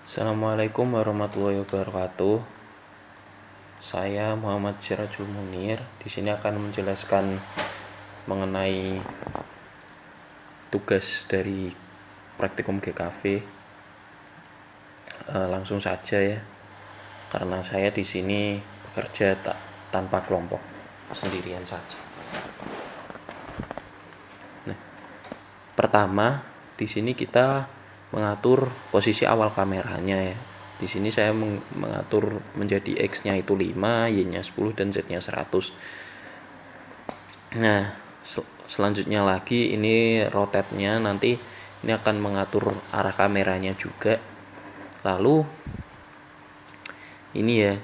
Assalamualaikum warahmatullahi wabarakatuh. Saya Muhammad Sirajul Munir. Di sini akan menjelaskan mengenai tugas dari praktikum GKV. Langsung saja ya, karena saya di sini bekerja tanpa kelompok, sendirian saja. Nah, pertama di sini kita mengatur posisi awal kameranya ya. Di sini saya mengatur menjadi X-nya itu 5, Y-nya 10 dan Z-nya 100. Nah, selanjutnya lagi ini rotate-nya, nanti ini akan mengatur arah kameranya juga. Lalu ini ya,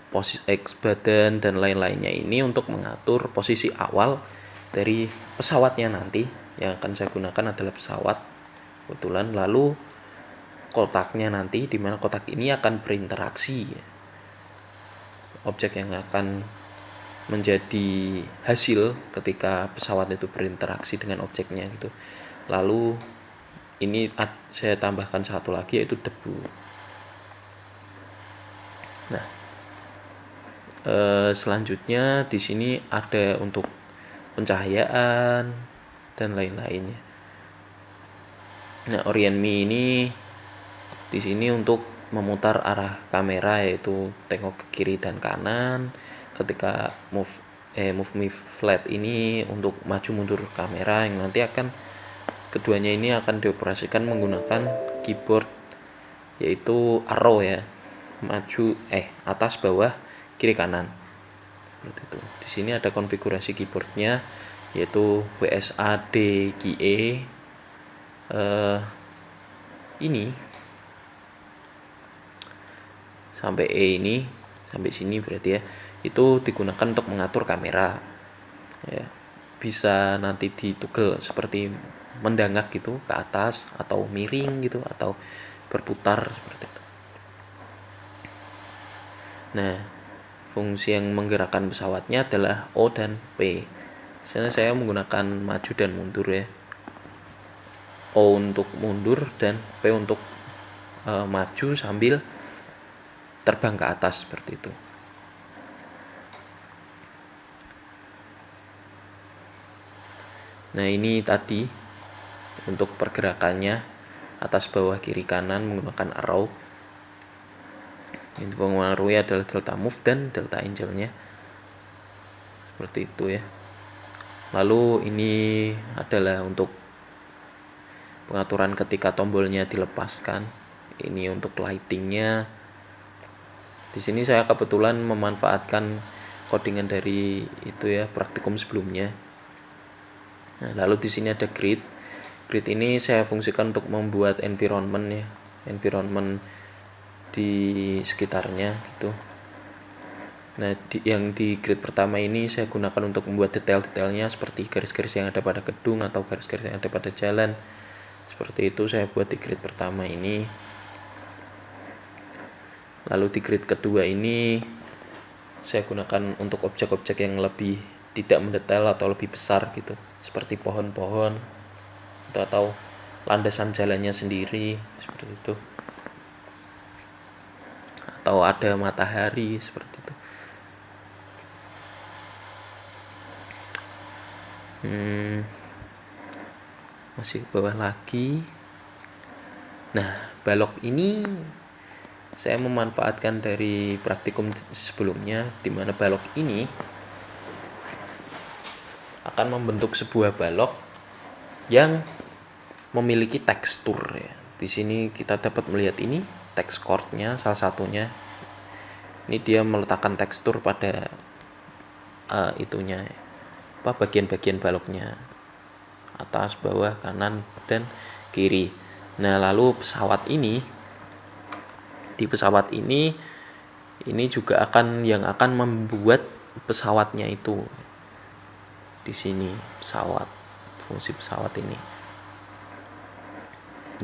posisi X badan dan lain-lainnya ini untuk mengatur posisi awal dari pesawatnya nanti. Yang akan saya gunakan adalah pesawat kebetulan. Lalu kotaknya nanti, dimana kotak ini akan berinteraksi ya. Objek yang akan menjadi hasil ketika pesawat itu berinteraksi dengan objeknya gitu. Lalu ini saya tambahkan satu lagi, yaitu debu. Nah, selanjutnya di sini ada untuk pencahayaan dan lain-lainnya. Nah, Orienme ini di sini untuk memutar arah kamera, yaitu tengok ke kiri dan kanan. Ketika move me flat ini untuk maju mundur kamera, yang nanti akan keduanya ini akan dioperasikan menggunakan keyboard, yaitu arrow ya, maju atas bawah kiri kanan seperti itu. Di sini ada konfigurasi keyboardnya, yaitu WSADQE ini sampai ini, sampai sini berarti ya, itu digunakan untuk mengatur kamera ya. Bisa nanti ditugel seperti mendangak gitu ke atas, atau miring gitu, atau berputar seperti itu. Nah, fungsi yang menggerakkan pesawatnya adalah O dan P. Di sana saya menggunakan maju dan mundur ya. O untuk mundur dan P untuk maju sambil terbang ke atas seperti itu. Nah, ini tadi untuk pergerakannya, atas bawah kiri kanan menggunakan arrow. Ini pengaruhnya adalah delta move dan delta angle-nya seperti itu ya. Lalu ini adalah untuk pengaturan ketika tombolnya dilepaskan. Ini untuk lightingnya. Di sini saya kebetulan memanfaatkan codingan dari itu ya, praktikum sebelumnya. Nah, lalu di sini ada grid. Grid ini saya fungsikan untuk membuat environment ya, environment di sekitarnya gitu. Nah, yang di grid pertama ini saya gunakan untuk membuat detail-detailnya, seperti garis-garis yang ada pada gedung atau garis-garis yang ada pada jalan. Seperti itu saya buat di grid pertama ini. Lalu di grid kedua ini saya gunakan untuk objek-objek yang lebih tidak mendetail atau lebih besar gitu, seperti pohon-pohon atau landasan jalannya sendiri seperti itu, atau ada matahari seperti itu. Masih ke bawah lagi. Nah, balok ini saya memanfaatkan dari praktikum sebelumnya, di mana balok ini akan membentuk sebuah balok yang memiliki tekstur ya. Di sini kita dapat melihat ini text chord-nya, salah satunya. Ini dia meletakkan tekstur pada itunya, bagian-bagian baloknya, atas, bawah, kanan, dan kiri. Nah, lalu di pesawat ini juga akan membuat pesawatnya itu. Di sini fungsi pesawat ini.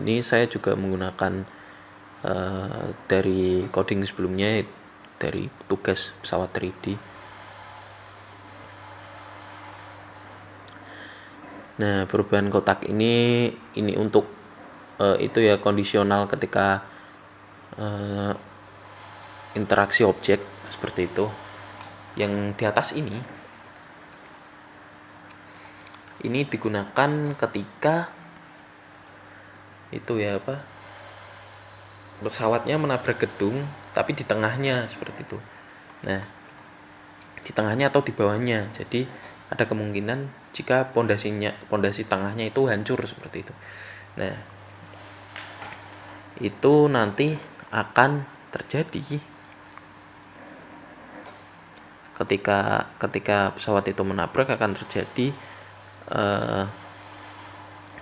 Ini saya juga menggunakan dari coding sebelumnya, dari tugas pesawat 3D. Nah, perubahan kotak ini untuk itu ya kondisional ketika interaksi objek seperti itu. Yang di atas ini digunakan ketika itu ya pesawatnya menabrak gedung tapi di tengahnya seperti itu. Nah, di tengahnya atau di bawahnya. Jadi ada kemungkinan jika pondasi tengahnya itu hancur seperti itu. Nah, itu nanti akan terjadi ketika pesawat itu menabrak, akan terjadi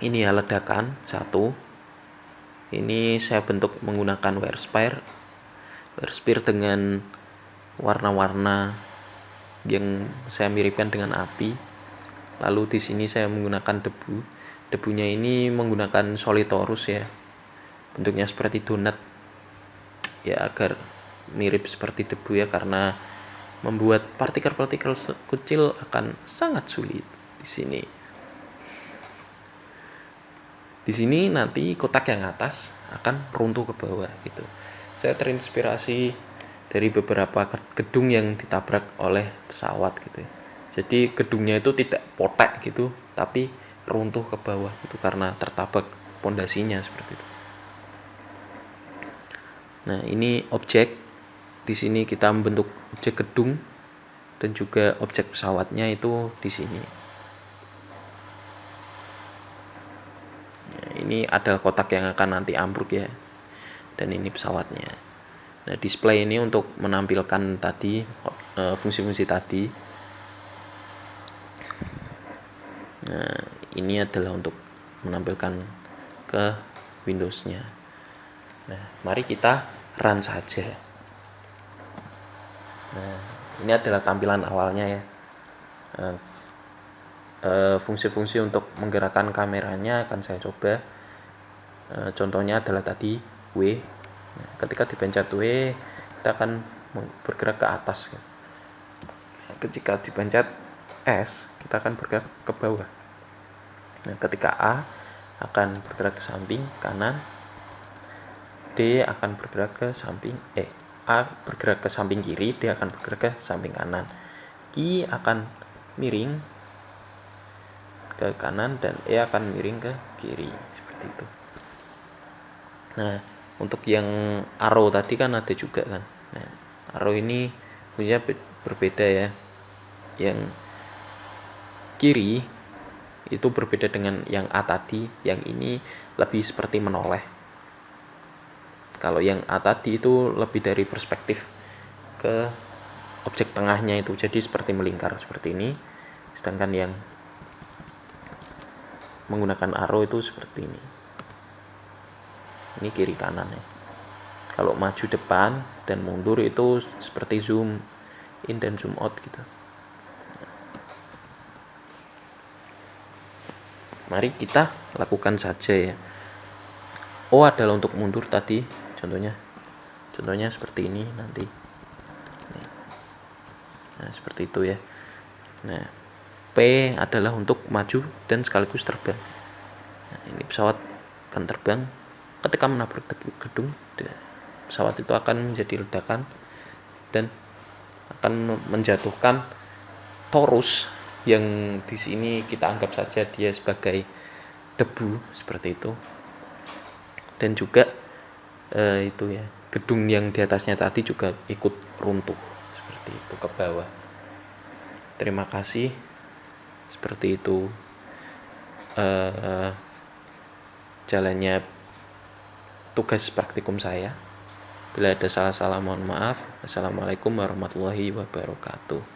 ini ya, ledakan satu. Ini saya bentuk menggunakan wire spear dengan warna-warna yang saya miripkan dengan api. Lalu di sini saya menggunakan debu. Debunya ini menggunakan Solitorus ya, bentuknya seperti donat ya, agar mirip seperti debu ya, karena membuat partikel-partikel kecil akan sangat sulit di sini. Di sini nanti kotak yang atas akan runtuh ke bawah gitu. Saya terinspirasi dari beberapa gedung yang ditabrak oleh pesawat gitu ya. Jadi gedungnya itu tidak potek gitu, tapi runtuh ke bawah gitu karena tertabrak pondasinya seperti itu. Nah, ini objek. Di sini kita membentuk objek gedung dan juga objek pesawatnya itu di sini. Nah, ini adalah kotak yang akan nanti ambruk ya. Dan ini pesawatnya. Nah, display ini untuk menampilkan tadi fungsi-fungsi tadi. Nah, ini adalah untuk menampilkan ke Windows-nya. Nah, mari kita run saja. Nah, ini adalah tampilan awalnya ya. Fungsi-fungsi untuk menggerakkan kameranya akan saya coba. Contohnya adalah tadi W. Nah, ketika dipencet W, kita akan bergerak ke atas. Ketika dipencet S, kita akan bergerak ke bawah. Nah, ketika A akan bergerak ke samping kanan, D akan bergerak ke samping A bergerak ke samping kiri, D akan bergerak ke samping kanan. Q akan miring ke kanan dan E akan miring ke kiri seperti itu. Nah, untuk yang arrow tadi kan ada juga kan. Nah, arrow ini punya berbeda ya. Yang kiri itu berbeda dengan yang A tadi. Yang ini lebih seperti menoleh. Kalau yang A tadi itu lebih dari perspektif ke objek tengahnya itu, jadi seperti melingkar seperti ini. Sedangkan yang menggunakan arrow itu seperti ini. Ini kiri kanan ya. Kalau maju depan dan mundur itu seperti zoom in dan zoom out gitu. Mari kita lakukan saja ya. O adalah untuk mundur tadi. Contohnya seperti ini nanti. Nah, seperti itu ya. Nah, P adalah untuk maju dan sekaligus terbang. Nah, ini pesawat akan terbang. Ketika menabrak gedung, pesawat itu akan menjadi ledakan dan akan menjatuhkan torus yang di sini kita anggap saja dia sebagai debu seperti itu. Dan juga itu ya, gedung yang di atasnya tadi juga ikut runtuh seperti itu ke bawah. Terima kasih. Seperti itu jalannya tugas praktikum saya. Bila ada salah-salah mohon maaf. Assalamualaikum warahmatullahi wabarakatuh.